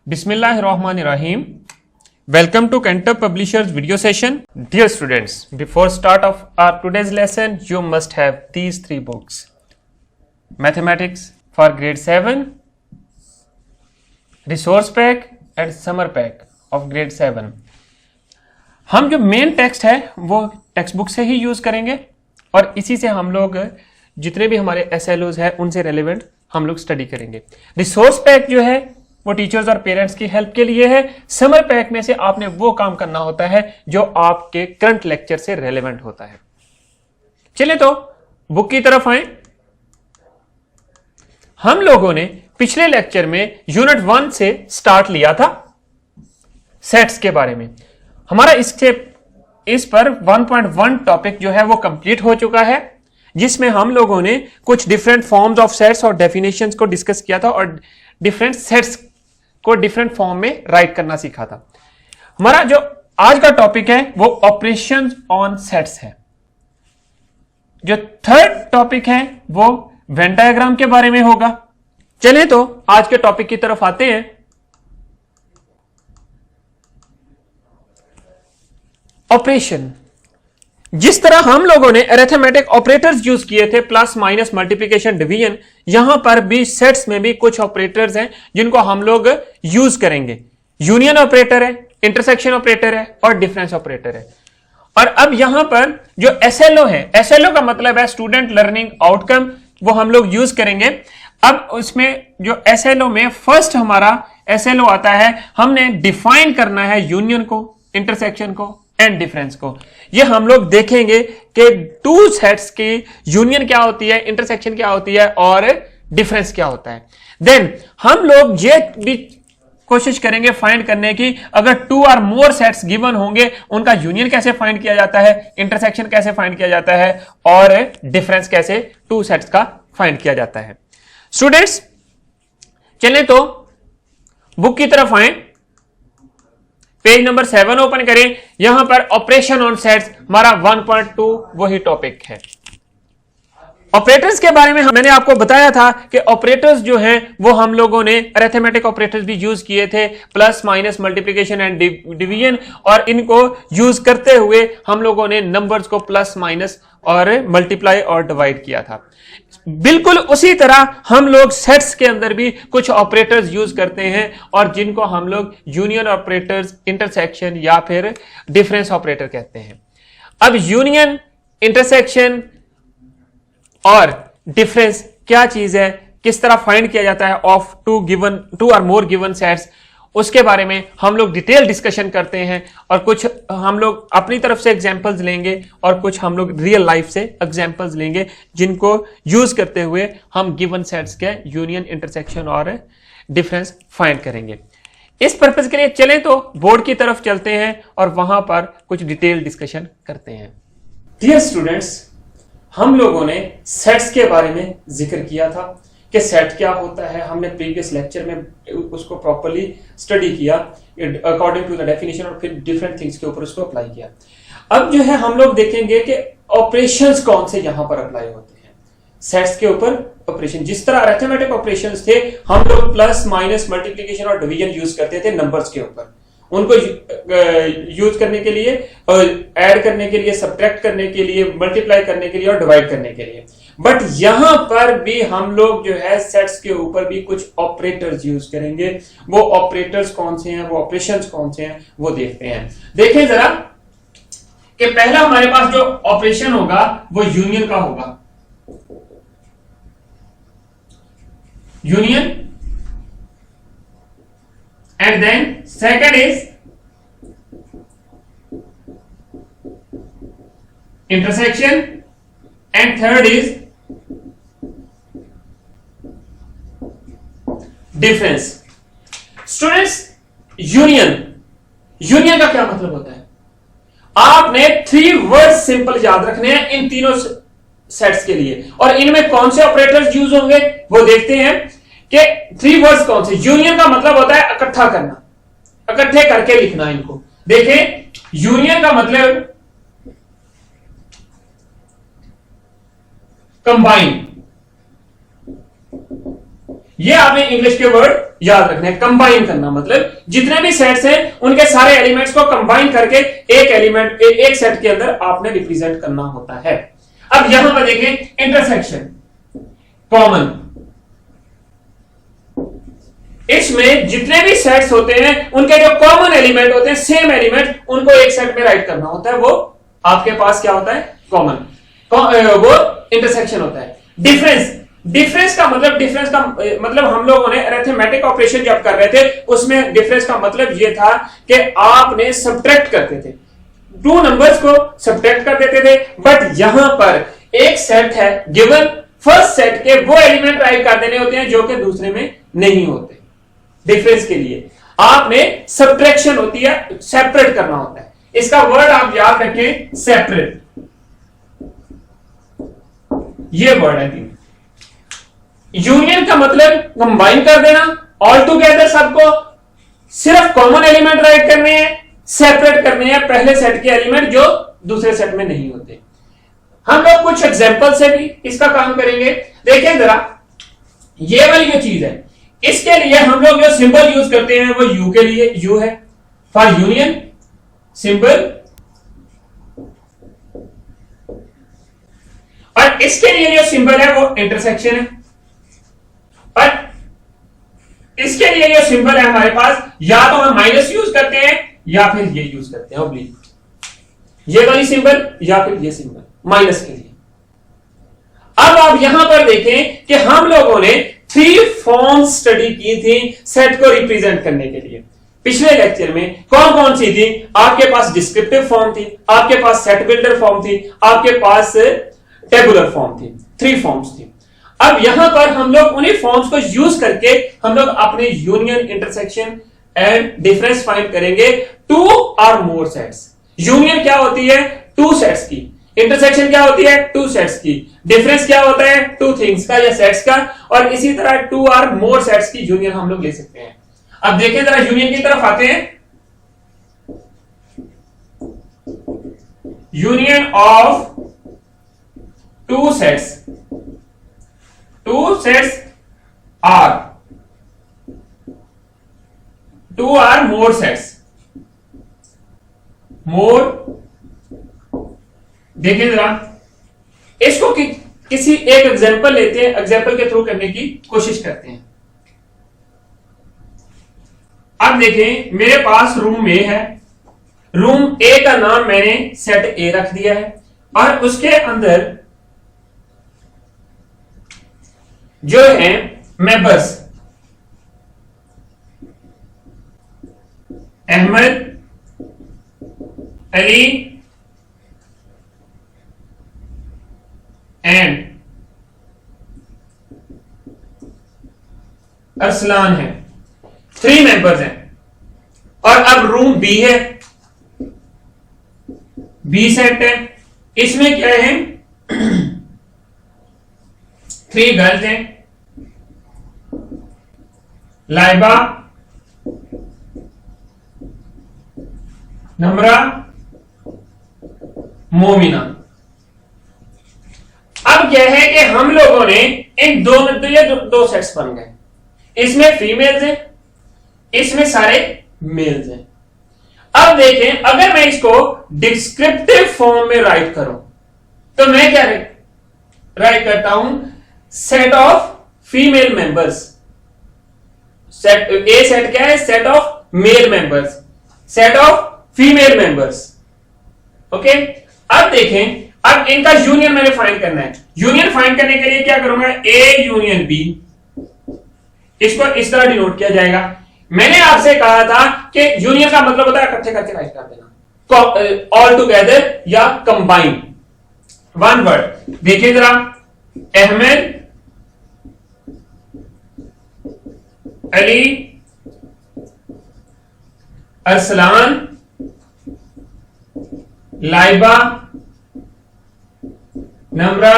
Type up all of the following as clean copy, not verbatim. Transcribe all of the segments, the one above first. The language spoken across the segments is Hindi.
Bismillahirrahmanirrahim. Welcome to Cantor Publishers video session. Dear students, before start of our today's lesson, you must have these three books. Mathematics for grade 7, Resource Pack and Summer Pack of grade 7. हम जो मेन टेक्स्ट है वो टेक्स्ट बुक से ही यूज करेंगे और इसी से हम लोग जितने भी हमारे SLOs है उनसे रेलेवेंट हम लोग स्टडी करेंगे. रिसोर्स पैक जो है वो टीचर्स और पेरेंट्स की हेल्प के लिए है. समर पैक में से आपने वो काम करना होता है जो आपके करंट लेक्चर से रेलेवेंट होता है. चलिए तो बुक की तरफ आए. हम लोगों ने पिछले लेक्चर में यूनिट 1 से स्टार्ट लिया था सेट्स के बारे में. हमारा इस पर 1.1 टॉपिक जो है वो कंप्लीट हो चुका है, जिसमें हम लोगों ने कुछ डिफरेंट फॉर्म्स ऑफ सेट्स और डेफिनेशंस को डिस्कस किया था और डिफरेंट सेट्स को डिफरेंट फॉर्म में राइट करना सीखा था. हमारा जो आज का टॉपिक है वो ऑपरेशंस ऑन सेट्स है. जो थर्ड टॉपिक है वो वेन डायग्राम के बारे में होगा. चलिए तो आज के टॉपिक की तरफ आते हैं. ऑपरेशन. जिस तरह हम लोगों ने अरिथमेटिक ऑपरेटर्स यूज किए थे, प्लस माइनस मल्टीप्लिकेशन डिवीजन, यहां पर भी सेट्स में भी कुछ ऑपरेटर्स हैं जिनको हम लोग यूज करेंगे. यूनियन ऑपरेटर है, इंटरसेक्शन ऑपरेटर है और डिफरेंस ऑपरेटर है. और अब यहां पर जो SLO है, SLO का मतलब है स्टूडेंट लर्निंग आउटकम, वो हम लोग यूज करेंगे. अब उसमें जो SLO में फर्स्ट हमारा SLO आता है, हमने डिफाइन करना है यूनियन को, इंटरसेक्शन को एंड डिफरेंस को. ये हम लोग देखेंगे कि टू सेट्स की यूनियन क्या होती है, इंटरसेक्शन क्या होती है और डिफरेंस क्या होता है. देन हम लोग ये भी कोशिश करेंगे फाइंड करने की, अगर टू और मोर सेट्स गिवन होंगे उनका यूनियन कैसे फाइंड किया जाता है, इंटरसेक्शन कैसे फाइंड किया जाता है और डिफरेंस कैसे टू सेट्स का फाइंड किया जाता है. स्टूडेंट्स चलें तो बुक की तरफ आए. पेज नंबर 7 ओपन करें. यहां पर ऑपरेशन ऑन सेट्स हमारा 1.2 वही टॉपिक है. ऑपरेटर्स के बारे में मैंने आपको बताया था कि ऑपरेटर्स जो हैं वो हम लोगों ने अरिथमेटिक ऑपरेटर्स भी यूज किए थे, plus minus multiplication and division, और इनको यूज करते हुए हम लोगों ने नंबर्स को प्लस माइनस और मल्टीप्लाई और डिवाइड किया था. बिल्कुल उसी तरह हम लोग सेट्स के अंदर भी कुछ ऑपरेटर्स यूज करते हैं और जिनको हम लोग यूनियन ऑपरेटर्स, इंटरसेक्शन या फिर डिफरेंस ऑपरेटर कहते हैं. अब यूनियन, इंटरसेक्शन और डिफरेंस क्या चीज है, किस तरह फाइंड किया जाता है ऑफ टू और मोर गिवन सेट्स, उसके बारे में हम लोग डिटेल डिस्कशन करते हैं. और कुछ हम लोग अपनी तरफ से एग्जांपल्स लेंगे और कुछ हम लोग रियल लाइफ से एग्जांपल्स लेंगे जिनको यूज करते हुए हम गिवन सेट्स के यूनियन, इंटरसेक्शन और डिफरेंस फाइंड करेंगे. इस पर्पस के लिए चलें तो बोर्ड की तरफ चलते हैं और वहां पर कुछ डिटेल डिस्कशन करते हैं. डियर स्टूडेंट्स, हम लोगों ने सेट्स के बारे में जिक्र किया था कि सेट क्या होता है. हमने प्रीवियस लेक्चर में उसको प्रॉपर्ली स्टडी किया अकॉर्डिंग टू द डेफिनेशन और फिर डिफरेंट थिंग्स के ऊपर उसको अप्लाई किया. अब जो है हम लोग देखेंगे कि ऑपरेशंस कौन से यहां पर अप्लाई होते हैं सेट्स के ऊपर. ऑपरेशन जिस तरह अरिथमेटिक ऑपरेशंस थे, हम लोग प्लस माइनस मल्टीप्लिकेशन और डिवीजन यूज करते थे नंबर्स के ऊपर. उनको यूज करने के लिए, ऐड करने के लिए, सब्ट्रैक्ट करने के लिए, मल्टीप्लाई करने के लिए और डिवाइड करने के लिए. बट यहां पर भी हम लोग जो है सेट्स के ऊपर भी कुछ ऑपरेटर्स यूज करेंगे. वो ऑपरेटर्स कौन से हैं, वो ऑपरेशंस कौन से हैं, वो देखते हैं. देखें जरा कि पहला हमारे पास जो ऑपरेशन होगा वो यूनियन का होगा. Union. And then second is intersection and third is difference. Students, union का क्या मतलब होता है? आपने 3 वर्ड सिंपल याद रखने हैं इन तीनों सेट्स के लिए, और इनमें कौन से ऑपरेटर्स यूज होंगे वो देखते हैं कि 3 वर्ड्स कौन से. यूनियन का मतलब होता है इकट्ठा करना, इकट्ठे करके लिखना. इनको देखें. यूनियन का मतलब कंबाइन, ये आपने इंग्लिश के वर्ड याद रखने। कंबाइन करना मतलब जितने भी सेट्स हैं उनके सारे एलिमेंट्स को कंबाइन करके एक एलिमेंट एक सेट के अंदर आपने रिप्रेजेंट करना होता है। अब यहां पर देखें इंटरसेक्शन कॉमन, इसमें जितने भी सेट्स होते हैं उनके जो कॉमन एलिमेंट होते हैं, सेम एलिमेंट, उनको एक सेट में राइट करना होता है, वो आपके पास क्या होता है, कॉमन, वो इंटरसेक्शन होता है। डिफरेंस का मतलब हम लोगों ने अरिथमेटिक ऑपरेशन जब कर रहे थे उसमें डिफरेंस का मतलब ये था कि आपने सब्ट्रैक्ट करते थे, टू नंबर्स को सब्ट्रैक्ट कर देते थे, बट यहां पर एक सेट है गिवन, फर्स्ट सेट के वो एलिमेंट राइट कर देने होते हैं जो कि दूसरे में नहीं होते। डिफरेंस के लिए आपने सब्ट्रैक्शन होती है, सेपरेट करना होता है। इसका वर्ड आप याद रखें, सेपरेट, ये वर्ड है। यूनियन का मतलब कंबाइन कर देना, ऑल टुगेदर सबको, सिर्फ कॉमन एलिमेंट राइट करने हैं, सेपरेट करने हैं पहले सेट के एलिमेंट जो दूसरे सेट में नहीं होते। हम लोग कुछ एग्जांपल से भी इसका काम करेंगे। देखिए जरा, ये वाली जो चीज है इसके लिए हम लोग जो सिंबल यूज करते हैं वो यू के लिए, यू है फॉर यूनियन सिंबल, और इसके लिए जो सिंबल है वो इंटरसेक्शन है, और इसके लिए जो सिंबल है हमारे पास या तो हम माइनस यूज करते हैं या फिर ये यूज करते हैं ऑब्लिक, ये वाली सिंबल या फिर ये सिंबल माइनस के लिए। अब आप यहां पर देखें कि हम लोगों ने 3 फॉर्म्स स्टडी की थी सेट को रिप्रेजेंट करने के लिए। पिछले लेक्चर में कौन कौन सी थी? आपके पास डिस्क्रिप्टिव फॉर्म थी, आपके पास सेट बिल्डर फॉर्म थी, आपके पास टेबुलर फॉर्म थी, 3 फॉर्म्स थी। अब यहां पर हम लोग उन्हीं फॉर्म्स को यूज करके हम लोग अपने union, intersection and difference find करेंगे 2 और मोर सेट्स। यूनियन क्या होती है? 2 सेट्स की। इंटरसेक्शन क्या होती है? 2 सेट्स की। डिफरेंस क्या होता है? 2 थिंग्स का या सेट्स का। और इसी तरह 2 और मोर सेट्स की यूनियन हम लोग ले सकते हैं। अब देखें जरा, यूनियन की तरफ आते हैं। Union of 2 sets, 2 sets are 2 or more sets, मोर। देखिए जरा, इसको किसी एक एग्जांपल लेते हैं, एग्जांपल के थ्रू करने की कोशिश करते हैं। अब देखें, मेरे पास रूम ए है, रूम ए का नाम मैंने सेट ए रख दिया है, और उसके अंदर जो है मेंबर्स अहमद, अली एंड अरसलान है, 3 मेंबर्स हैं। और अब रूम बी है, बी सेट है, इसमें क्या है 3 गर्ल्स हैं, लाइबा, नम्रा, मोमिना। अब क्या है कि हम लोगों ने इन दो सेट्स बन गए, इसमें फीमेल्स हैं, इसमें सारे मेल्स हैं। अब देखें, अगर मैं इसको डिस्क्रिप्टिव फॉर्म में राइट करूं तो मैं क्या राइट करता हूं? Set of female members. Set A set क्या है? Set of male members, set of female members. Okay, अब देखें, अब इनका यूनियन मैंने फाइंड करना है। यूनियन फाइंड करने के लिए क्या करूंगा? ए यूनियन बी, इसको इस तरह डिनोट किया जाएगा। मैंने आपसे कहा था कि यूनियन का मतलब होता है इकट्ठे करके राइट कर देना, ऑल टुगेदर या कंबाइन, 1 वर्ड। देखिए जरा, अहमद, अली, अरसलान, लाइबा, नम्रा,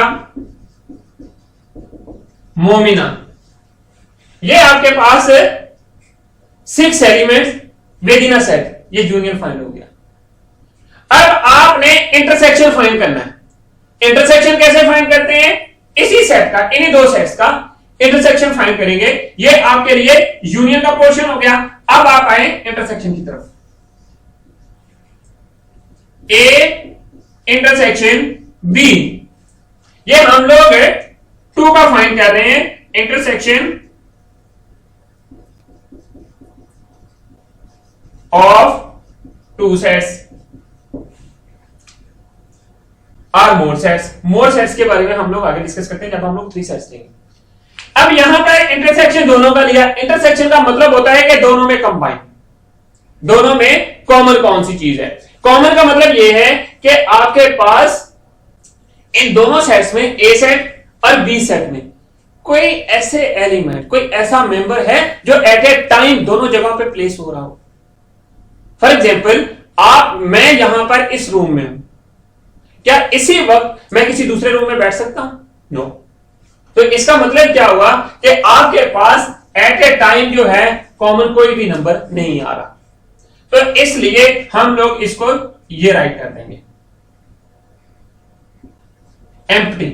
मोमिना, ये आपके पास 6 elements with in a set. ये यूनियन फाइंड हो गया। अब आपने इंटरसेक्शन फाइंड करना है। इंटरसेक्शन कैसे फाइंड करते हैं? इसी सेट का, इन्हीं 2 सेट्स का इंटरसेक्शन फाइंड करेंगे। ये आपके लिए यूनियन का पोर्शन हो गया। अब आप आए इंटरसेक्शन की तरफ। ए इंटरसेक्शन बी, ये हम लोग 2 का फाइंड कर रहे हैं। इंटरसेक्शन ऑफ 2 सेट्स और मोर सेट्स। मोर सेट्स के बारे में हम लोग आगे डिस्कस करते हैं जब हम लोग 3 सेट्स लेंगे। अब यहां पर इंटरसेक्शन दोनों का लिया। इंटरसेक्शन का मतलब होता है कि दोनों में कंबाइन, दोनों में कॉमन कौन सी चीज है। कॉमन का मतलब यह है कि आपके पास इन दोनों सेट्स में ए सेट और बी सेट में कोई ऐसे एलिमेंट, कोई ऐसा मेंबर है जो एट ए टाइम दोनों जगह पे प्लेस हो रहा हो। फॉर एग्जाम्पल, मैं यहां पर इस रूम में हूं, क्या इसी वक्त मैं किसी दूसरे रूम में बैठ सकता हूं? नो। तो इसका मतलब क्या हुआ कि आपके पास एट ए टाइम जो है कॉमन कोई भी नंबर नहीं आ रहा। तो इसलिए हम लोग इसको ये राइट कर देंगे एम्प्टी,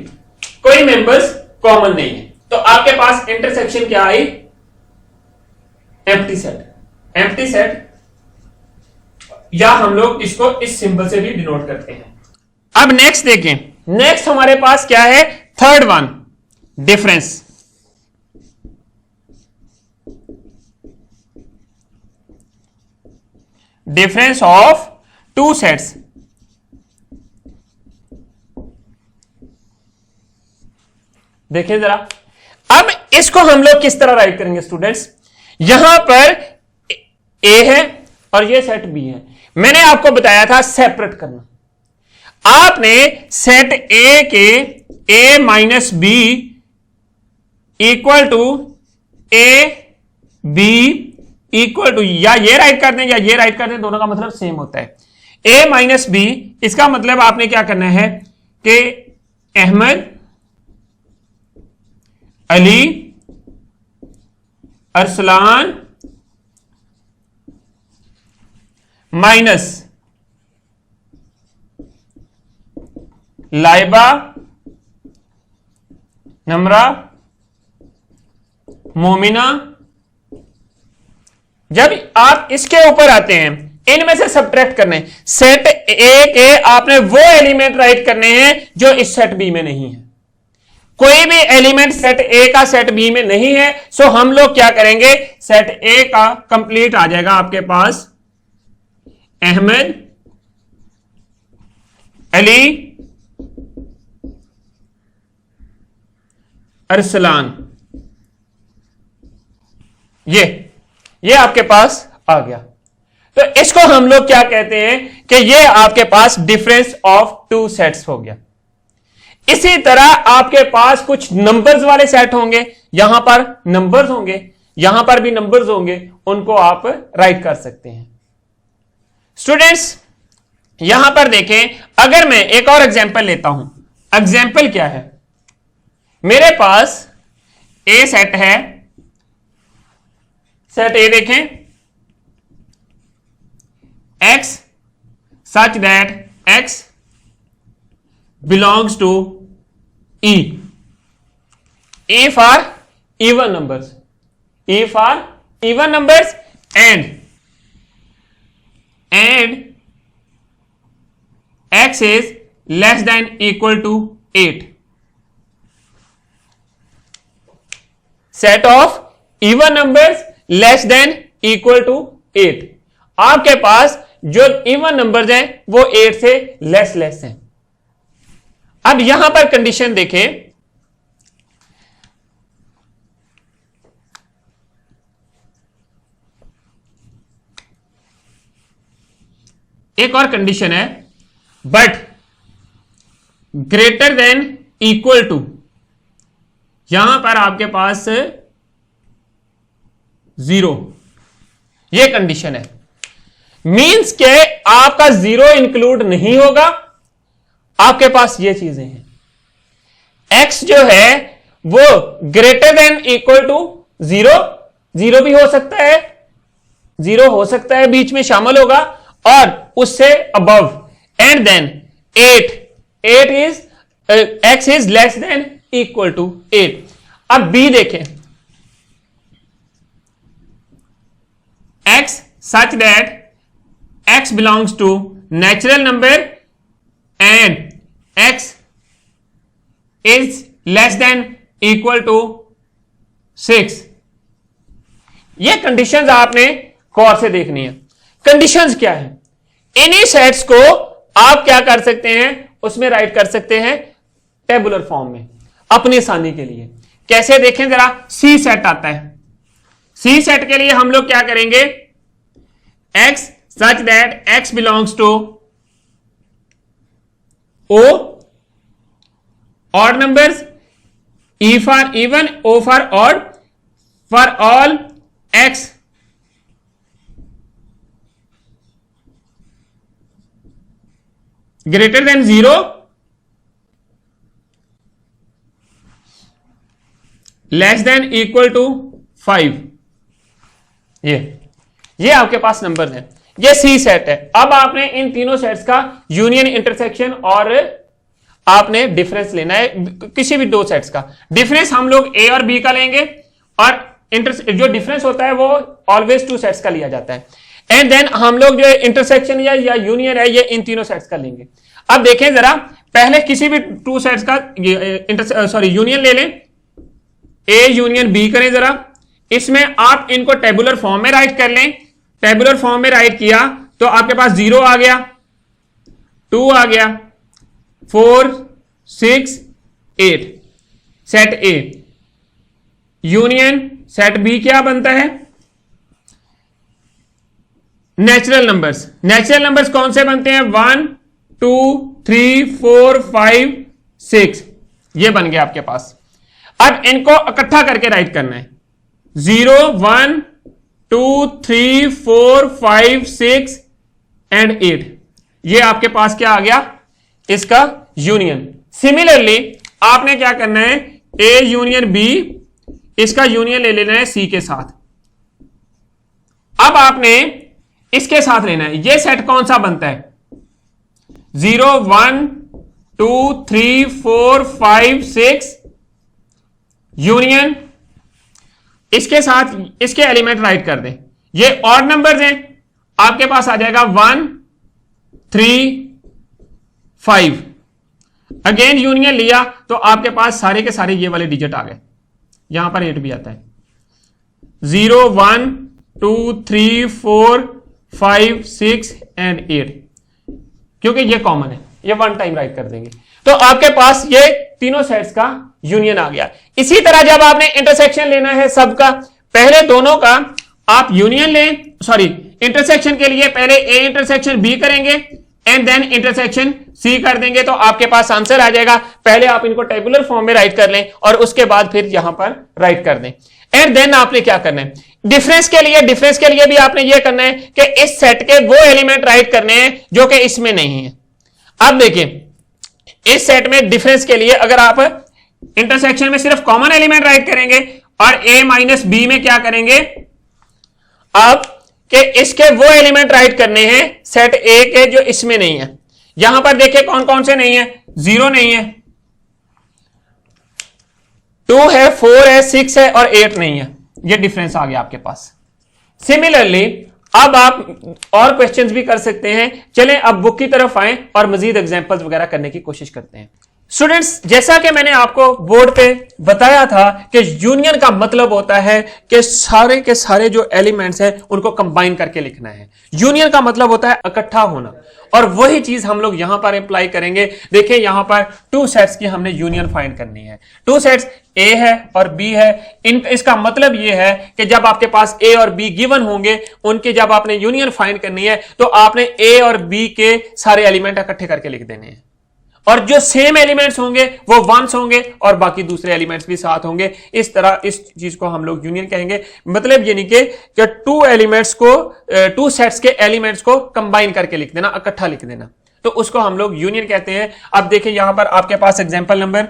कोई मेंबर्स कॉमन नहीं है। तो आपके पास इंटरसेक्शन क्या आई? Empty set. एम्प्टी सेट, या हम लोग इसको इस सिंबल से भी डिनोट करते हैं। अब नेक्स्ट देखें, नेक्स्ट हमारे पास क्या है? Third one, difference. Difference of 2 sets. देखिए जरा, अब इसको हम लोग किस तरह राइट करेंगे स्टूडेंट्स? यहां पर ए है और ये सेट बी है। मैंने आपको बताया था सेपरेट करना। आपने सेट ए के A minus B equal to A B equal to, या ये राइट कर दें या ये राइट कर दें, दोनों का मतलब सेम होता है। ए माइनस बी, इसका मतलब आपने क्या करना है कि अहमद, अली, अरसलान माइनस लाइबा, नम्रा, मोमिना। जब आप इसके ऊपर आते हैं, इनमें से सब्ट्रैक्ट करने, सेट ए के आपने वो एलिमेंट राइट करने हैं जो इस सेट बी में नहीं है। कोई भी एलिमेंट सेट ए का सेट बी में नहीं है, सो हम लोग क्या करेंगे? सेट ए का कंप्लीट आ जाएगा आपके पास अहमद, अली, अरसलान। ये आपके पास आ गया। तो इसको हम लोग क्या कहते हैं कि ये आपके पास डिफरेंस ऑफ 2 सेट्स हो गया। इसी तरह आपके पास कुछ नंबर्स वाले सेट होंगे, यहां पर नंबर्स होंगे, यहां पर भी नंबर्स होंगे, उनको आप राइट कर सकते हैं। स्टूडेंट्स यहां पर देखें, अगर मैं एक और एग्जांपल लेता हूं। एग्जांपल क्या है? मेरे पास ए सेट है, सेट ए देखें, x such that x belongs to E. E for even numbers. E for even numbers and x is less than equal to 8. Set of even numbers less than equal to 8. आपके पास जो इवन नंबर्स हैं वो 8 से लेस हैं। अब यहां पर कंडीशन देखें, एक और कंडीशन है, but greater than equal to, यहां पर आपके पास 0, ये कंडीशन है। मींस के आपका 0 इंक्लूड नहीं होगा, आपके पास ये चीजें हैं। x जो है वो ग्रेटर देन इक्वल टू 0 भी हो सकता है, 0 हो सकता है, बीच में शामिल होगा, और उससे above, and then 8 is x is less than equal to 8। अब बी देखें, x such that x belongs to natural number and x is less than equal to 6। ये कंडीशंस आपने गौर से देखनी है। कंडीशंस क्या है? इन्हीं सेट्स को आप क्या कर सकते हैं, उसमें राइट कर सकते हैं टेबुलर फॉर्म में अपनी आसानी के लिए। कैसे देखें जरा, सी सेट आता है। सी सेट के लिए हम लोग क्या करेंगे, x such that x belongs to O odd numbers, E for even, O for odd, for all x greater than 0 less than equal to 5। ये आपके पास नंबर है, ये सी सेट है। अब आपने इन तीनों सेट्स का यूनियन, इंटरसेक्शन और आपने डिफरेंस लेना है। किसी भी दो सेट्स का डिफरेंस हम लोग ए और बी का लेंगे, और जो डिफरेंस होता है वो ऑलवेज टू सेट्स का लिया जाता है। एंड देन हम लोग जो इंटरसेक्शन या यूनियन है ये इन तीनों सेट्स का लेंगे। अब देखें जरा, पहले किसी भी टू सेट्स का यूनियन ले लें, ए यूनियन बी करें जरा। इसमें आप इनको टेबुलर फॉर्म में राइट कर लें। टेबुलर फॉर्म में राइट किया तो आपके पास 0 आ गया, 2 आ गया, 4 6 8 set A union set B क्या बनता है, नेचुरल नंबर्स। नेचुरल नंबर्स कौन से बनते हैं, 1 2 3 4 5 6, ये बन गया आपके पास। अब इनको इकट्ठा करके राइट करना है, 0 1 2 3 4 5 6 एंड 8, ये आपके पास क्या आ गया, इसका यूनियन। सिमिलरली आपने क्या करना है, ए यूनियन बी, इसका यूनियन ले लेना है सी के साथ। अब आपने इसके साथ लेना है, ये सेट कौन सा बनता है, 0 1 2 3 4 5 6 यूनियन, इसके साथ इसके एलिमेंट राइट कर दें। ये ऑड नंबर्स हैं, आपके पास आ जाएगा 1 3 5। अगेन यूनियन लिया तो आपके पास सारे के सारे ये वाले डिजिट आ गए, यहां पर 8 भी आता है, 0 1 2 3 4 5 6 एंड 8, क्योंकि ये कॉमन है, ये वन टाइम राइट कर देंगे। तो आपके पास ये तीनों सेट्स का यूनियन आ गया। इसी तरह जब आपने इंटरसेक्शन लेना है सबका, पहले दोनों का आप यूनियन लें, सॉरी इंटरसेक्शन के लिए पहले ए इंटरसेक्शन बी करेंगे एंड देन इंटरसेक्शन सी कर देंगे, तो आपके पास आंसर आ जाएगा। पहले आप इनको टेबुलर फॉर्म में राइट कर लें और उसके बाद फिर यहां पर राइट कर दें। एंड देन आपने क्या करना है, डिफरेंस के लिए भी आपने ये करना है कि इस सेट के वो एलिमेंट राइट करने हैं जो कि इसमें नहीं है। अब देखिए इस सेट में डिफरेंस के लिए अगर आप इंटरसेक्शन में सिर्फ कॉमन एलिमेंट राइट करेंगे और ए माइनस बी में क्या करेंगे आप कि इसके वो एलिमेंट राइट करने हैं सेट ए के जो इसमें नहीं है। यहां पर देखिए कौन कौन से नहीं है, 0 नहीं है, 2 है, 4 है, 6 है और 8 नहीं है। ये डिफरेंस आ गया आपके पास। सिमिलरली अब आप और क्वेश्चंस भी कर सकते हैं। चलें अब बुक की तरफ आएं और मजीद एग्जांपल्स वगैरह करने की कोशिश करते हैं। स्टूडेंट्स, जैसा कि मैंने आपको बोर्ड पे बताया था कि यूनियन का मतलब होता है कि सारे के सारे जो एलिमेंट्स हैं उनको कंबाइन करके लिखना है। यूनियन का मतलब होता है इकट्ठा होना, और वही चीज हम लोग यहां पर अप्लाई करेंगे। देखिए यहां पर टू सेट्स की हमने यूनियन फाइंड करनी है। टू सेट्स ए है और बी है। इसका मतलब यह है कि जब आपके पास ए और बी गिवन होंगे, उनके जब आपने यूनियन फाइंड करनी है तो आपने ए और बी के सारे एलिमेंट इकट्ठे करके लिख देने हैं, और जो सेम एलिमेंट्स होंगे वो वंस होंगे और बाकी दूसरे एलिमेंट्स भी साथ होंगे। इस तरह इस चीज को हम लोग यूनियन कहेंगे। मतलब ये नहीं कि टू एलिमेंट्स को, टू सेट्स के एलिमेंट्स को कंबाइन करके लिख देना, इकट्ठा लिख देना, तो उसको हम लोग यूनियन कहते हैं। अब देखिए यहां पर आपके पास एग्जांपल नंबर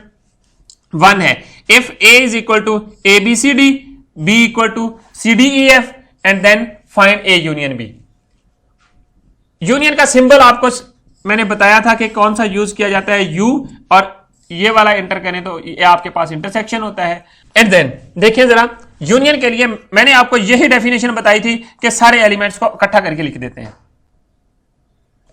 1 है, if A is equal to A B C D, B equal to C D E F and then find A union B. Union का सिंबल आपको मैंने बताया था कि कौन सा यूज किया जाता है, यू, और ये वाला इंटर करें तो ये आपके पास इंटरसेक्शन होता है। एंड देन देखिए जरा, यूनियन के लिए मैंने आपको यही डेफिनेशन बताई थी कि सारे एलिमेंट्स को इकट्ठा करके लिख देते हैं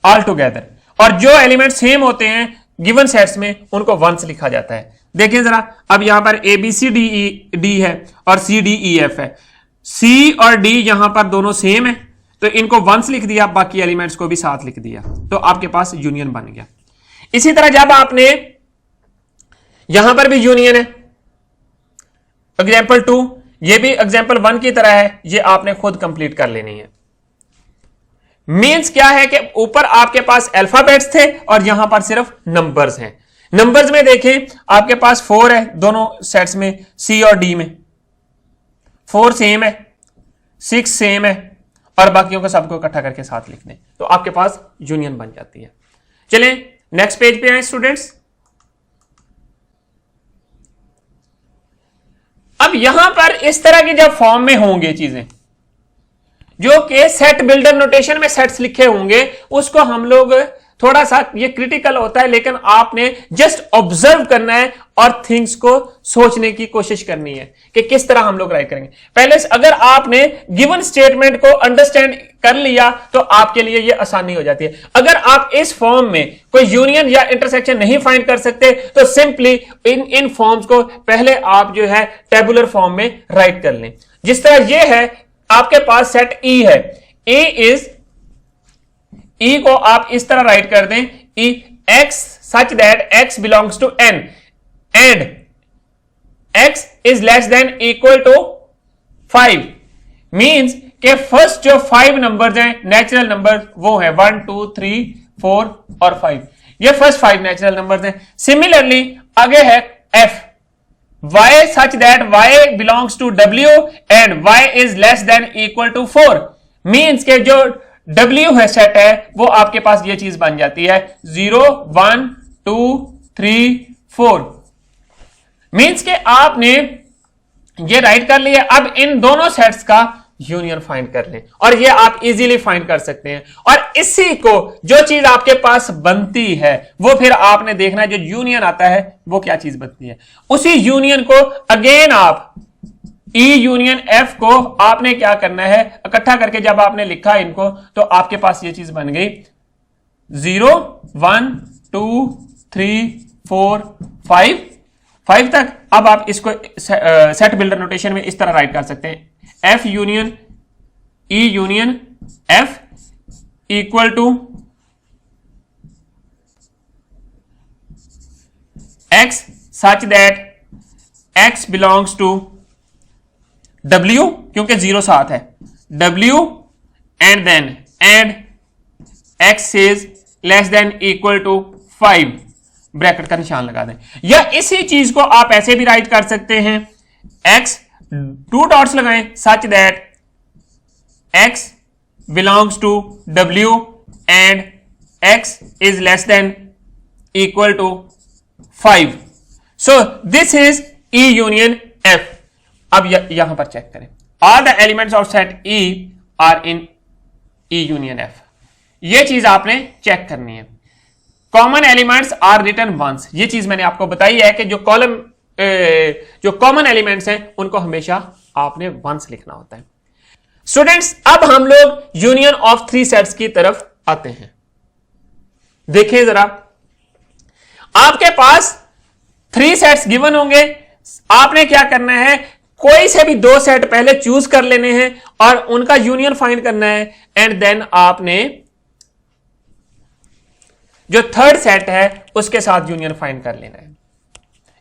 ऑल टुगेदर, और जो एलिमेंट सेम होते हैं गिवन सेट्स में उनको वंस लिखा जाता है। देखिए जरा, अब यहां पर A B C D E D है और सी डी ई एफ है, सी और डी यहां पर दोनों सेम है तो इनको वंस लिख दिया, बाकी एलिमेंट्स को भी साथ लिख दिया, तो आपके पास यूनियन बन गया। इसी तरह जब आपने यहां पर भी यूनियन है, एग्जाम्पल 2, ये भी एग्जाम्पल 1 की तरह है, ये आपने खुद कंप्लीट कर लेनी है। मीन्स क्या है कि ऊपर आपके पास अल्फाबेट्स थे और यहां पर सिर्फ नंबर्स हैं। नंबर्स में देखें आपके पास 4 है दोनों सेट्स में, सी और डी में 4 सेम है, 6 सेम है, और बाकियों को सबको इकट्ठा करके साथ लिख दें तो आपके पास यूनियन बन जाती है। चलें नेक्स्ट पेज पे आए स्टूडेंट्स। अब यहां पर इस तरह की जब फॉर्म में होंगे चीजें जो कि सेट बिल्डर नोटेशन में सेट्स लिखे होंगे, उसको हम लोग थोड़ा सा, ये क्रिटिकल होता है लेकिन आपने जस्ट ऑब्जर्व करना है और थिंग्स को सोचने की कोशिश करनी है कि किस तरह हम लोग राइट करेंगे। पहले अगर आपने गिवन स्टेटमेंट को अंडरस्टैंड कर लिया तो आपके लिए ये आसानी हो जाती है। अगर आप इस फॉर्म में कोई यूनियन या इंटरसेक्शन नहीं फाइंड कर सकते तो सिंपली इन फॉर्म्स को पहले आप जो है टेबुलर फॉर्म में राइट कर लें। जिस तरह ये है, आपके पास सेट ई है, ए इज, ई को आप इस तरह राइट कर दें, E x such that x belongs to N and x is less than equal to 5, means के फर्स्ट जो 5 नंबर्स हैं नेचुरल नंबर वो है 1 2 3 4 और 5, ये फर्स्ट 5 नेचुरल नंबर्स हैं। सिमिलरली आगे है F, y such that y belongs to w and y is less than equal to 4, means के जो w है सेट है वो आपके पास ये चीज बन जाती है 0 1 2 3 4, मीन्स के आपने ये राइट कर लिया। अब इन दोनों सेट्स का यूनियन फाइंड कर लें और ये आप इजीली फाइंड कर सकते हैं, और इसी को जो चीज आपके पास बनती है वो फिर आपने देखना है जो यूनियन आता है वो क्या चीज बनती है। उसी यूनियन को अगेन आप ई यूनियन एफ को आपने क्या करना है, इकट्ठा करके जब आपने लिखा इनको तो आपके पास ये चीज बन गई 0 1 2 3 4 5 तक। अब आप इसको सेट बिल्डर नोटेशन में इस तरह राइट कर सकते हैं, F union E union F equal to X such that x belongs to W, क्योंकि 0 साथ है, W and then and x is less than equal to 5, bracket का निशान लगा दें। या इसी चीज को आप ऐसे भी राइट कर सकते हैं, x 2 डॉट्स लगाएं such that x belongs to W and x is less than equal to 5, so this is E union F। अब यहां पर चेक करें, all the elements of set E are in E union F, ये चीज आपने चेक करनी है। Common elements are written once, ये चीज मैंने आपको बताई है कि जो कॉमन एलिमेंट्स हैं उनको हमेशा आपने वंस लिखना होता है। स्टूडेंट्स अब हम लोग यूनियन ऑफ 3 सेट्स की तरफ आते हैं। देखिए जरा, आपके पास 3 सेट्स गिवन होंगे, आपने क्या करना है, कोई से भी 2 सेट पहले चूज कर लेने हैं और उनका यूनियन फाइंड करना है, एंड देन आपने जो 3rd सेट है उसके साथ यूनियन फाइंड कर लेना है।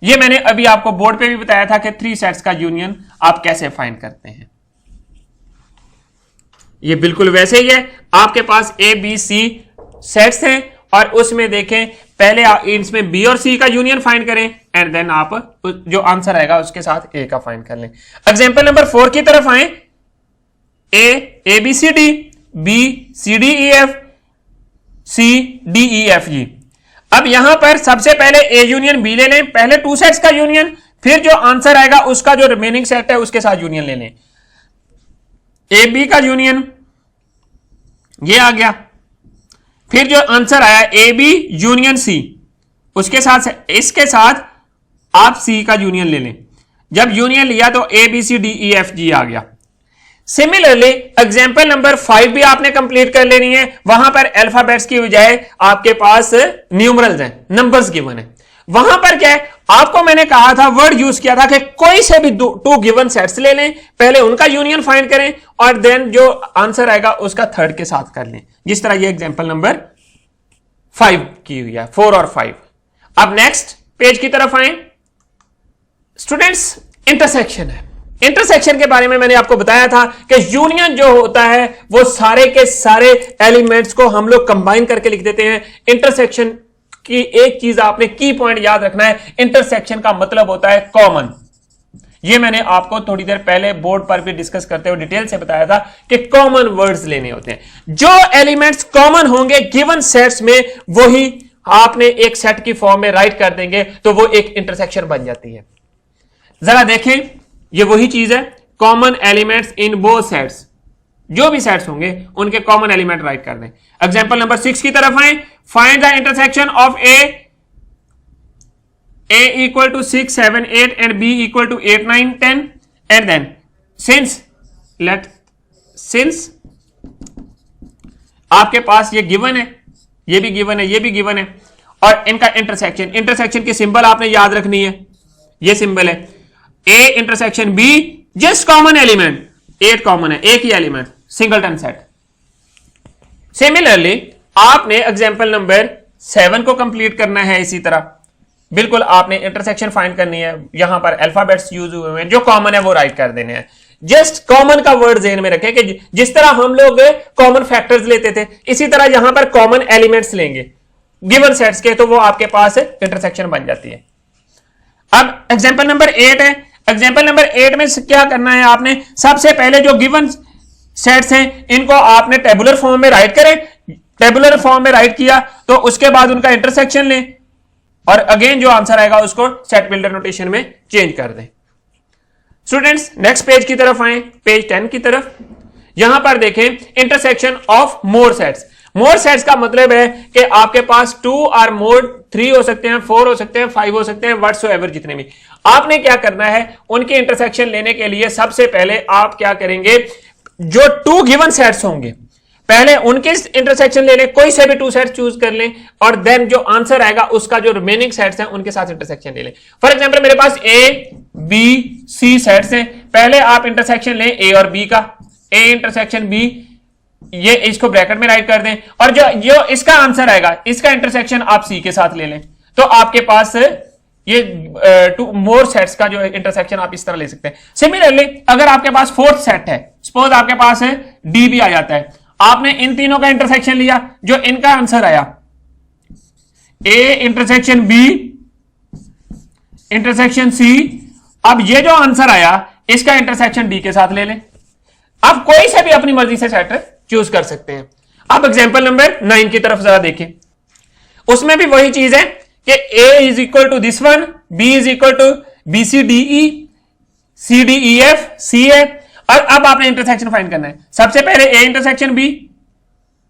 ये मैंने अभी आपको बोर्ड पे भी बताया था कि 3 सेट्स का यूनियन आप कैसे फाइंड करते हैं। ये बिल्कुल वैसे ही है, आपके पास ए बी सी सेट्स हैं और उसमें देखें पहले इसमें बी और सी का यूनियन फाइंड करें एंड देन आप जो आंसर आएगा उसके साथ ए का फाइंड कर लें। एग्जांपल नंबर 4 की तरफ आए, A B C D, B C D E F, C D E F G. अब यहां पर सबसे पहले ए यूनियन बी ले लें, पहले 2 सेट्स का यूनियन, फिर जो आंसर आएगा उसका जो रिमेनिंग सेट है उसके साथ यूनियन ले लें। ए बी का यूनियन ये आ गया, फिर जो आंसर आया ए बी यूनियन सी उसके साथ इसके साथ आप सी का यूनियन ले लें। जब यूनियन लिया तो A B C D E F G आ गया। सिमिलरली एग्जाम्पल नंबर 5 भी आपने कंप्लीट कर लेनी है। वहां पर अल्फाबेट्स की बजाय आपके पास न्यूमरल्स हैं, नंबर्स गिवन है। वहां पर क्या है, आपको मैंने कहा था, वर्ड यूज किया था कि कोई से भी टू गिवन सेट्स ले लें, पहले उनका यूनियन फाइंड करें और देन जो आंसर आएगा उसका थर्ड के साथ कर लें, जिस तरह ये एग्जाम्पल नंबर 5 की हुई है, 4 और 5। अब नेक्स्ट पेज की तरफ आए। स्टूडेंट्स, इंटरसेक्शन है। इंटरसेक्शन के बारे में मैंने आपको बताया था कि यूनियन जो होता है वो सारे के सारे एलिमेंट्स को हम लोग कंबाइन करके लिख देते हैं। इंटरसेक्शन की एक चीज आपने की पॉइंट याद रखना है, इंटरसेक्शन का मतलब होता है कॉमन। ये मैंने आपको थोड़ी देर पहले बोर्ड पर भी डिस्कस करते हुए डिटेल से बताया था कि कॉमन वर्ड्स लेने होते हैं। जो एलिमेंट्स कॉमन होंगे गिवन सेट्स में, वही आपने एक सेट की फॉर्म में राइट कर देंगे तो वो एक इंटरसेक्शन बन जाती है। जरा देखें, ये वही चीज है, common elements in both sets. जो भी सेट्स होंगे उनके कॉमन एलिमेंट राइट कर दें। एग्जांपल नंबर 6 की तरफ आए। Find the intersection of a equal to 6 7 8 and b equal to 8 9 10 and then since आपके पास ये गिवन है, ये भी गिवन है, ये भी गिवन है, और इनका इंटरसेक्शन की सिंबल आपने याद रखनी है। ये सिंबल है a intersection b, just common element 8 common है, एक ही एलिमेंट, सिंगलटन सेट। सिमिलरली आपने एग्जांपल नंबर 7 को कंप्लीट करना है। इसी तरह बिल्कुल आपने इंटरसेक्शन फाइंड करनी है। यहां पर अल्फाबेट्स यूज हुए हैं, जो कॉमन है वो राइट कर देने हैं। जस्ट कॉमन का वर्ड ज़हन में रखें कि जिस तरह हम लोग कॉमन फैक्टर्स लेते थे, इसी तरह यहां पर कॉमन एलिमेंट्स लेंगे गिवन सेट्स के, तो वो आपके पास इंटरसेक्शन बन जाती है। अब एग्जांपल नंबर 8 है। एग्जांपल नंबर 8 में क्या करना है, आपने सबसे पहले जो गिवन सेट्स हैं इनको आपने टेबुलर फॉर्म में राइट करें। टेबुलर फॉर्म में राइट किया तो उसके बाद उनका इंटरसेक्शन लें और अगेन जो आंसर आएगा उसको सेट बिल्डर नोटेशन में चेंज कर दें। स्टूडेंट्स, नेक्स्ट पेज की तरफ आए, पेज 10 की तरफ। यहां पर देखें intersection of more sets. More sets का मतलब है कि आपके पास 2 और मोर 3 हो सकते हैं, 4 हो सकते हैं, 5 हो सकते हैं, व्हाटसोएवर जितने भी। आपने क्या करना है, उनके इंटरसेक्शन लेने के लिए सबसे पहले आप क्या करेंगे, जो 2 गिवन सेट्स होंगे पहले उनके इंटरसेक्शन ले लें, कोई से भी 2 सेट्स चूज कर लें और देन जो आंसर आएगा उसका जो रिमेनिंग सेट्स हैं उनके साथ इंटरसेक्शन ले लें। फॉर एग्जांपल मेरे पास ए बी सी सेट्स हैं, पहले आप इंटरसेक्शन लें ए और बी का, ए इंटरसेक्शन बी, ये इसको ब्रैकेट में राइट कर दें और जो इसका आंसर आएगा इसका इंटरसेक्शन आप सी के साथ ले लें, तो आपके पास ये 2 मोर सेट्स का जो इंटरसेक्शन आप इस तरह ले सकते हैं। सिमिलरली अगर आपके पास 4th सेट है, सपोज आपके पास है डी भी आ जाता है, आपने इन तीनों का इंटरसेक्शन लिया, जो इनका आंसर आया A intersection B intersection C, अब ये जो आंसर आया इसका इंटरसेक्शन डी के साथ ले लें। अब कोई से भी अपनी मर्जी से सेट चूज कर सकते हैं। अब एग्जांपल नंबर 9 की तरफ जरा देखें, उसमें भी वही चीज है कि A is equal to this one, B is equal to B C D E, C D E F C है, और अब आपने इंटरसेक्शन फाइंड करना है। सबसे पहले ए इंटरसेक्शन बी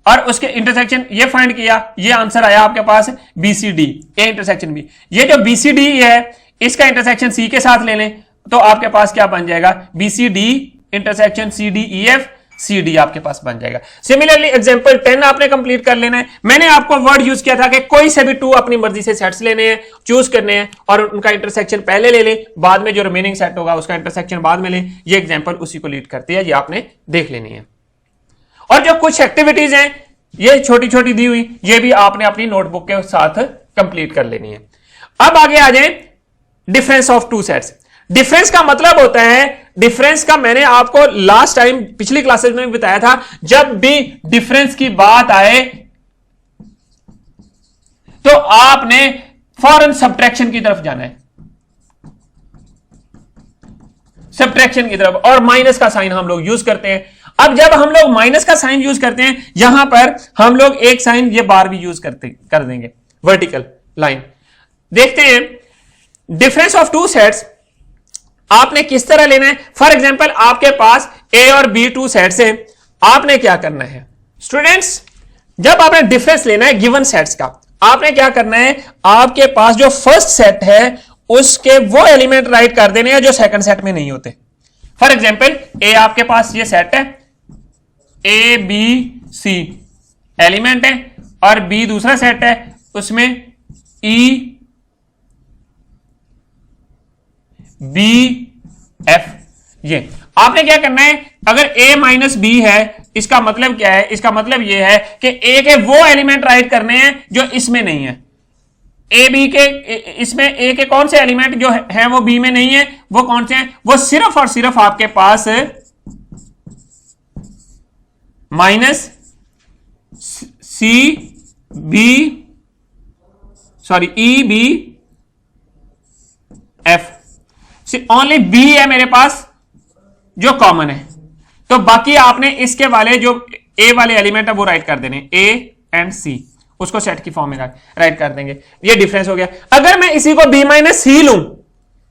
और उसके इंटरसेक्शन ये फाइंड किया, ये आंसर आया आपके पास B C D, A intersection B. ये जो बी सी डी है इसका इंटरसेक्शन सी के साथ ले लें तो आपके पास क्या बन जाएगा, B C D intersection C D E F C D आपके पास बन जाएगा। सिमिलरली एग्जांपल 10 आपने कंप्लीट कर लेना है। मैंने आपको वर्ड यूज किया था कि कोई से भी 2 अपनी मर्जी से सेट्स लेने हैं, चूज करने हैं और उनका इंटरसेक्शन पहले ले लें, बाद में जो रिमेनिंग सेट होगा उसका इंटरसेक्शन बाद में लें। ये एग्जांपल उसी को लीड करती है, ये आपने देख लेनी है। और जो कुछ एक्टिविटीज हैं ये छोटी छोटी दी हुई, ये भी आपने अपनी नोटबुक के साथ कंप्लीट कर लेनी है। अब आगे आ जाए डिफरेंस ऑफ 2 सेट्स। डिफरेंस का मतलब होता है, डिफरेंस का मैंने आपको लास्ट टाइम पिछली क्लासेस में बताया था, जब भी डिफरेंस की बात आए तो आपने फौरन सब्ट्रैक्शन की तरफ जाना है, सब्ट्रैक्शन की तरफ, और माइनस का साइन हम लोग यूज करते हैं। अब जब हम लोग माइनस का साइन यूज करते हैं, यहां पर हम लोग एक साइन ये बार भी यूज कर देंगे, वर्टिकल लाइन। देखते हैं डिफरेंस ऑफ 2 सेट्स आपने किस तरह लेना है। फॉर एग्जांपल आपके पास ए और बी 2 सेट्स हैं, आपने क्या करना है स्टूडेंट्स, जब आपने डिफरेंस लेना है गिवन सेट्स का, आपने क्या करना है, आपके पास जो फर्स्ट सेट है उसके वो एलिमेंट राइट कर देने हैं जो सेकंड सेट में नहीं होते। फॉर एग्जांपल ए आपके पास ये सेट है, ए बी सी एलिमेंट है, और बी दूसरा सेट है, उसमें ई बी एफ। ये आपने क्या करना है, अगर ए माइनस बी है इसका मतलब क्या है, इसका मतलब यह है कि ए के वो एलिमेंट राइट करने हैं जो इसमें नहीं है। ए बी के इसमें ए के कौन से एलिमेंट जो है वो बी में नहीं है, वो कौन से हैं, वो सिर्फ और सिर्फ आपके पास minus C B E B F, only B है मेरे पास जो कॉमन है। तो बाकी आपने इसके वाले जो ए वाले एलिमेंट है वो राइट कर देने, ए एंड सी, उसको सेट की फॉर्म में राइट कर देंगे। ये डिफरेंस हो गया। अगर मैं इसी को बी माइनस सी लूं,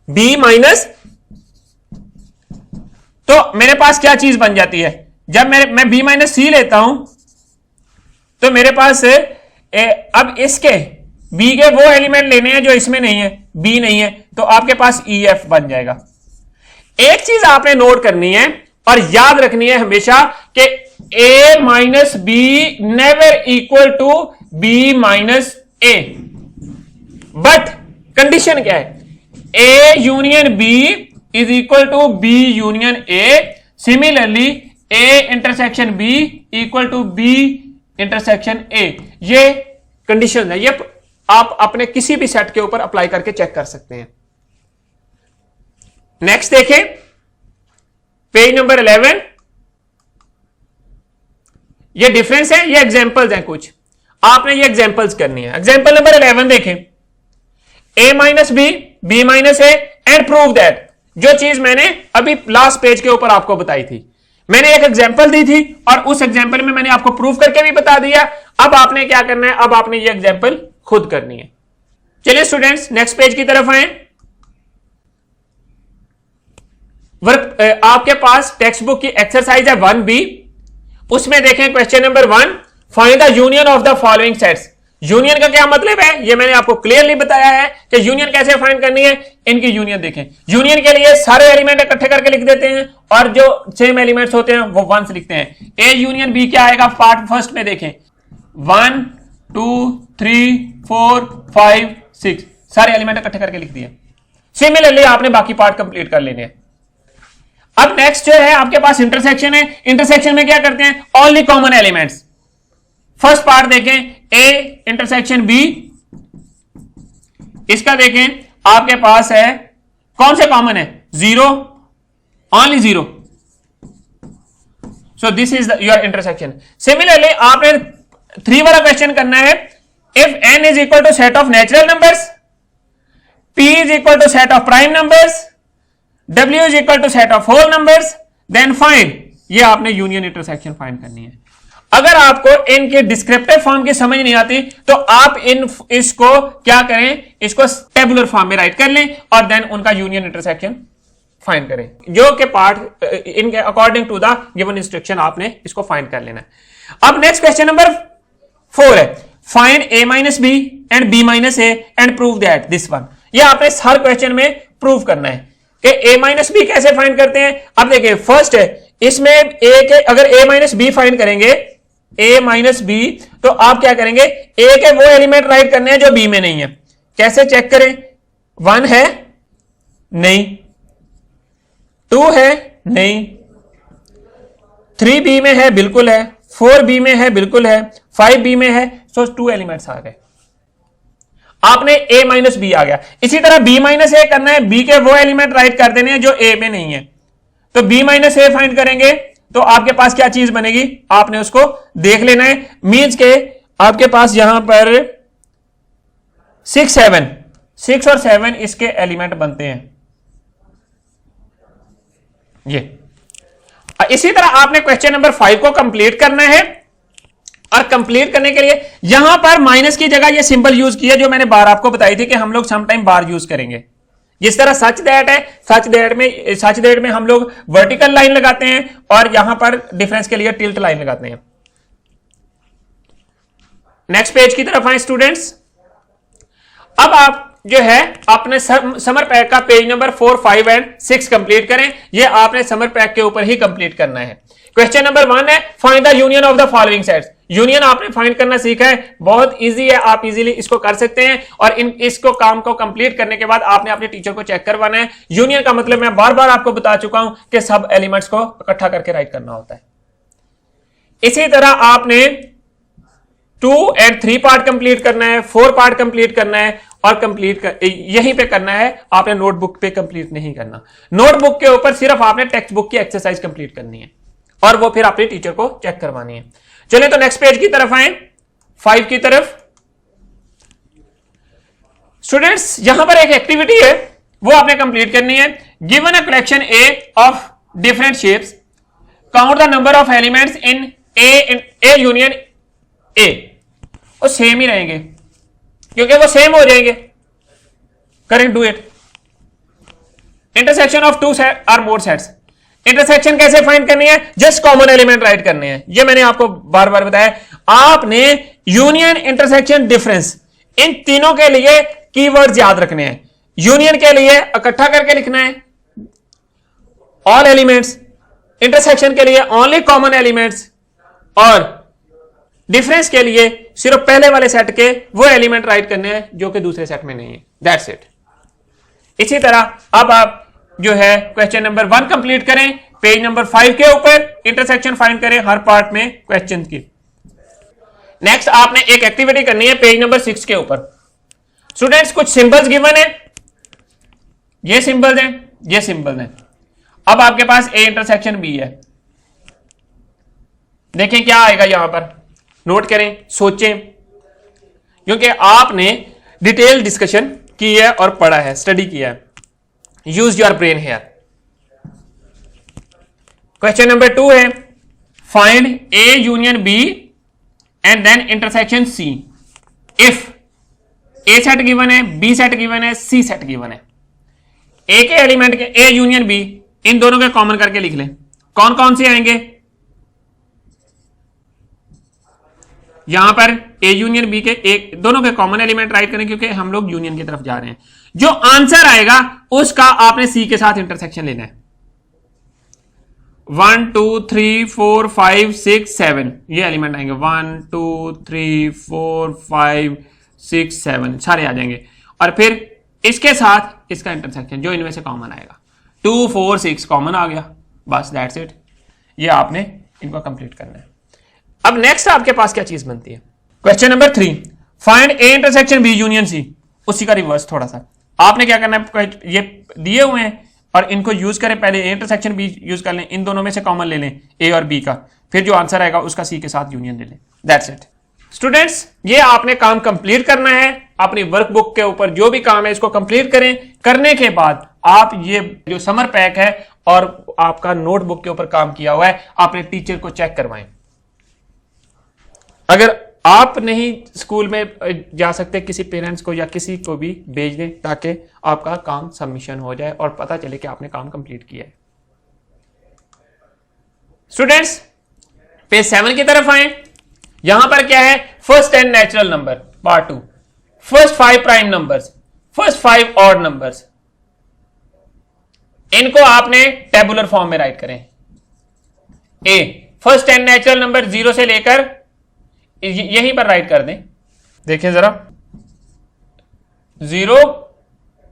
बी माइनस, तो मेरे पास क्या चीज बन जाती है, जब मैं बी माइनस सी लेता हूं तो मेरे पास अब इसके बी के वो एलिमेंट लेने हैं जो इसमें नहीं है, बी नहीं है, तो आपके पास ई एफ बन जाएगा। एक चीज आपने नोट करनी है और याद रखनी है हमेशा कि A minus B never equal to B minus A, but condition क्या है, A union B is equal to B union A, similarly A intersection B equal to B intersection A. ये कंडीशन है, ये आप अपने किसी भी सेट के ऊपर अप्लाई करके चेक कर सकते हैं। नेक्स्ट देखें, पेज नंबर 11। ये डिफरेंस है, ये एग्जांपल्स हैं कुछ, आपने ये एग्जांपल्स करनी है। एग्जांपल नंबर 11 देखें, a minus B minus A and prove that, जो चीज मैंने अभी लास्ट पेज के ऊपर आपको बताई थी। मैंने एक एग्जांपल दी थी और उस एग्जांपल में मैंने आपको प्रूव करके भी बता दिया। अब आपने क्या करना है, अब आपने ये एग्जांपल खुद करनी है। चलिए स्टूडेंट्स नेक्स्ट पेज की तरफ आए। वर्क आपके पास टेक्स्ट बुक की एक्सरसाइज है 1B, उसमें देखें question number 1, find the union of the following sets. Union का क्या मतलब है, ये मैंने आपको क्लियरली बताया है कि यूनियन कैसे फाइंड करनी है। इनकी यूनियन देखें, यूनियन के लिए सारे एलिमेंट इकट्ठे करके लिख देते हैं और जो सेम एलिमेंट्स होते हैं वो वंस लिखते हैं। ए यूनियन बी क्या आएगा, पार्ट फर्स्ट में देखें 1 2 3 4 5 6 सारे एलिमेंट इकट्ठे करके लिख दिए। सिमिलरली आपने बाकी पार्ट कंप्लीट कर लेने हैं। अब नेक्स्ट जो है आपके पास इंटरसेक्शन है। इंटरसेक्शन में क्या करते हैं, only common elements. First part देखें, ए इंटरसेक्शन बी, इसका देखें आपके पास है कौन से कॉमन है, 0, only 0, so this is your intersection. Similarly आपने 3 वाला क्वेश्चन करना है, if n is equal to set of natural numbers, p is equal to set of prime numbers, w is equal to set of whole numbers, then find, ये आपने यूनियन इंटरसेक्शन फाइंड करनी है। अगर आपको इनके डिस्क्रिप्टिव फॉर्म की समझ नहीं आती तो आप इसको क्या करें, इसको टेबुलर फॉर्म में राइट कर लें और देन उनका यूनियन इंटरसेक्शन फाइंड करें, जो के पार्ट इनके according to the given instruction आपने इसको फाइंड कर लेना है। अब नेक्स्ट क्वेश्चन नंबर 4 है, find a minus B and b minus A and prove that this one. ये आपने हर क्वेश्चन में प्रूव करना है कि a माइनस बी कैसे फाइंड करते हैं। अब देखिए फर्स्ट है, इसमें a के अगर a माइनस बी फाइंड करेंगे, a माइनस बी, तो आप क्या करेंगे, a के वो एलिमेंट राइट करने हैं जो b में नहीं है। कैसे चेक करें, 1 है नहीं, 2 है नहीं, 3b में है बिल्कुल है, 4b में है बिल्कुल है, 5b में है, सो 2 एलिमेंट्स आ गए। आपने a माइनस बी आ गया। इसी तरह b माइनस ए करना है, b के वो एलिमेंट राइट कर देने हैं जो a में नहीं है। तो b माइनस ए फाइंड करेंगे तो आपके पास क्या चीज बनेगी, आपने उसको देख लेना है। मींस के आपके पास यहां पर 6 और 7 इसके एलिमेंट बनते हैं। ये इसी तरह आपने क्वेश्चन नंबर 5 को कंप्लीट करना है और कंप्लीट करने के लिए यहां पर माइनस की जगह ये सिंबल यूज किया जो मैंने बार आपको बताई थी कि हम लोग समटाइम बार यूज करेंगे। जिस तरह सच दैट है, सच दैट में हम लोग वर्टिकल लाइन लगाते हैं और यहां पर डिफरेंस के लिए टिल्ट लाइन लगाते हैं। नेक्स्ट पेज की तरफ आए स्टूडेंट्स। अब आप जो है अपने समर पैक का पेज नंबर 4, 5 एंड 6 कंप्लीट करें। ये आपने समर पैक के ऊपर ही कंप्लीट करना है। क्वेश्चन नंबर 1 है find the union of the following sets. Union आपने फाइंड करना सीखा है, बहुत इजी है, आप इजीली इसको कर सकते हैं। और इसको काम को कंप्लीट करने के बाद आपने अपने टीचर को चेक करवाना है। यूनियन का मतलब मैं बार बार आपको बता चुका हूं कि सब एलिमेंट्स को इकट्ठा करके राइट करना होता है। इसी तरह आपने 2 और 3 पार्ट कंप्लीट करना है, 4 पार्ट कंप्लीट करना है और यहीं पे करना है। आपने नोटबुक पे कंप्लीट नहीं करना। नोटबुक के ऊपर सिर्फ आपने टेक्स्ट बुक की एक्सरसाइज कंप्लीट करनी है और वो फिर अपने टीचर को चेक करवानी है। चलिए तो नेक्स्ट पेज की तरफ आए, 5 की तरफ। स्टूडेंट्स यहां पर एक एक्टिविटी है, वो आपने कंप्लीट करनी है। Given a collection A of different shapes, count the number of elements in A union A. वो सेम ही रहेंगे क्योंकि वो सेम हो जाएंगे। Current do it. Intersection of 2 set और मोर सेट्स। इंटरसेक्शन कैसे फाइंड करनी है? जस्ट कॉमन एलिमेंट राइट करने हैं। ये मैंने आपको बार बार बताया। आपने यूनियन, इंटरसेक्शन, डिफरेंस, इन तीनों के लिए कीवर्ड्स याद रखने हैं। यूनियन के लिए इकट्ठा करके लिखना है ऑल एलिमेंट्स, इंटरसेक्शन के लिए ओनली कॉमन एलिमेंट्स और डिफरेंस के लिए सिर्फ पहले वाले सेट के वो एलिमेंट राइट करने हैं जो कि दूसरे सेट में नहीं है। That's it. इसी तरह अब आप जो है क्वेश्चन नंबर 1 कंप्लीट करें, पेज नंबर 5 के ऊपर इंटरसेक्शन फाइंड करें हर पार्ट में क्वेश्चन की। नेक्स्ट आपने एक एक्टिविटी करनी है पेज नंबर 6 के ऊपर। स्टूडेंट्स कुछ सिंबल्स गिवन है, ये सिंबल्स हैं, ये सिंबल्स हैं। अब आपके पास ए इंटरसेक्शन बी है। देखें क्या आएगा यहां पर, नोट करें, सोचें, क्योंकि आपने डिटेल डिस्कशन की है और पढ़ा है, स्टडी किया है। Use your brain here. Question number 2 है find A union B and then intersection C if A set given है, बी सेट गिवन है, सी सेट गिवन है। ए के एलिमेंट के ए यूनियन बी, इन दोनों के कॉमन करके लिख लें। कौन कौन से आएंगे? यहां पर ए यूनियन बी के एक दोनों के कॉमन एलिमेंट राइट करें क्योंकि हम लोग यूनियन की तरफ जा रहे हैं। जो आंसर आएगा उसका आपने सी के साथ इंटरसेक्शन लेना है। 1 2 3 4 5 6 7 ये एलिमेंट आएंगे। 1 2 3 4 5 6 7 सारे आ जाएंगे और फिर इसके साथ इसका इंटरसेक्शन जो इनमें से कॉमन आएगा। 2 4 6 कॉमन आ गया, बस दैट्स इट। ये आपने इनको कंप्लीट करना है। अब नेक्स्ट आपके पास क्या चीज बनती है? Question number 3 find A intersection B union C. उसी का रिवर्स थोड़ा सा आपने क्या करना है, ये दिए हुए हैं और इनको यूज करें। पहले ए इंटरसेक्शन बी यूज कर लें, इन दोनों में से कॉमन ले लें ए और बी का, फिर जो आंसर आएगा उसका सी के साथ यूनियन ले लें। That's it. स्टूडेंट्स ये आपने काम कंप्लीट करना है। अपनी वर्कबुक के ऊपर जो भी काम है इसको कंप्लीट करें। करने के बाद आप ये जो समर पैक है और आपका नोटबुक के ऊपर काम किया हुआ है अपने टीचर को चेक करवाएं। अगर आप नहीं स्कूल में जा सकते, किसी पेरेंट्स को या किसी को भी भेज दें ताकि आपका काम सबमिशन हो जाए और पता चले कि आपने काम कंप्लीट किया है। स्टूडेंट्स पेज 7 की तरफ आए। यहां पर क्या है? First 10 natural number part 2, first 5 prime numbers, first 5 odd numbers. इनको आपने टेबुलर फॉर्म में राइट करें। ए फर्स्ट 10 नेचुरल नंबर 0 से लेकर यहीं पर राइट कर दें। देखें जरा, 0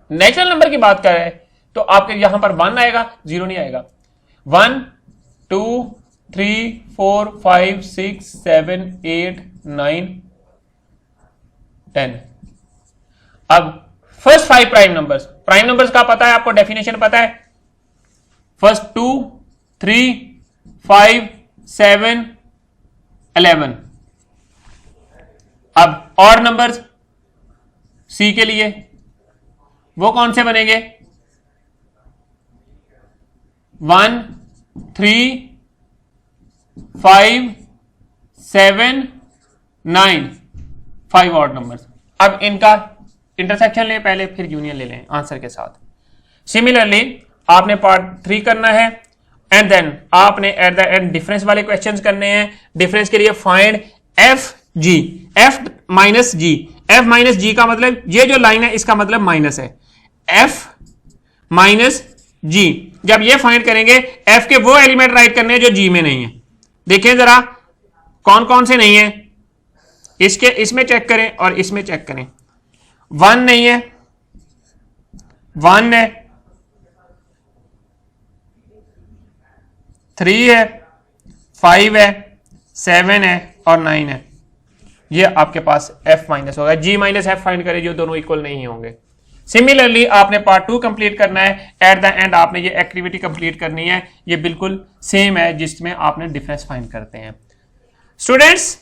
नेचुरल नंबर की बात कर रहे हैं तो आपके यहां पर 1 आएगा, 0 नहीं आएगा। 1 2 3 4 5 6 7 8 9 10। अब फर्स्ट 5 प्राइम नंबर्स का पता है आपको, डेफिनेशन पता है। फर्स्ट 2 3 5 7 11। अब और नंबर्स सी के लिए वो कौन से बनेंगे? 1 3 5 7 9 5 ऑड नंबर्स। अब इनका इंटरसेक्शन लें पहले, फिर यूनियन ले लें आंसर के साथ। सिमिलरली आपने पार्ट 3 करना है एंड देन आपने एट द एंड डिफरेंस वाले क्वेश्चंस करने हैं। डिफरेंस के लिए find F G, F minus G, F minus G का मतलब, ये जो लाइन है इसका मतलब माइनस है, एफ माइनस जी। जब ये फाइंड करेंगे, एफ के वो एलिमेंट राइट करने हैं जो जी में नहीं है। देखें जरा कौन कौन से नहीं है, इसके इसमें चेक करें और इसमें चेक करें। 1 नहीं है, 1 है, 3 है, 5 है, 7 है और 9 है। ये आपके पास f माइनस होगा। g माइनस एफ फाइंड करें, जो दोनों इक्वल नहीं होंगे। सिमिलरली आपने पार्ट 2 कंप्लीट करना है, एट द एंड आपने ये एक्टिविटी कंप्लीट करनी है। ये बिल्कुल सेम है जिसमें आपने डिफरेंस फाइंड करते हैं। स्टूडेंट्स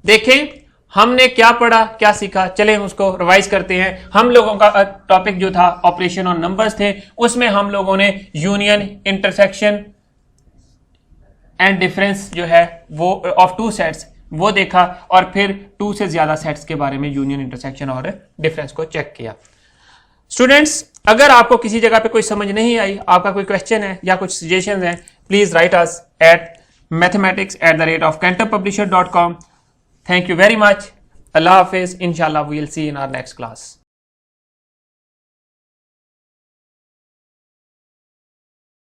देखें हमने क्या पढ़ा, क्या सीखा, चलें उसको रिवाइज करते हैं। हम लोगों का टॉपिक जो था ऑपरेशन और नंबर्स थे, उसमें हम लोगों ने यूनियन, इंटरसेक्शन एंड डिफरेंस जो है वो ऑफ टू सेट्स वो देखा, और फिर 2 से ज्यादा सेट्स के बारे में यूनियन, इंटरसेक्शन और डिफरेंस को चेक किया। स्टूडेंट्स अगर आपको किसी जगह पे कोई समझ नहीं आई, आपका कोई क्वेश्चन है या कुछ सजेशन है, please right us at mathematics@cantorpublisher.com। Thank you very much. Allah Hafiz. Inshallah, we'll see in our next class.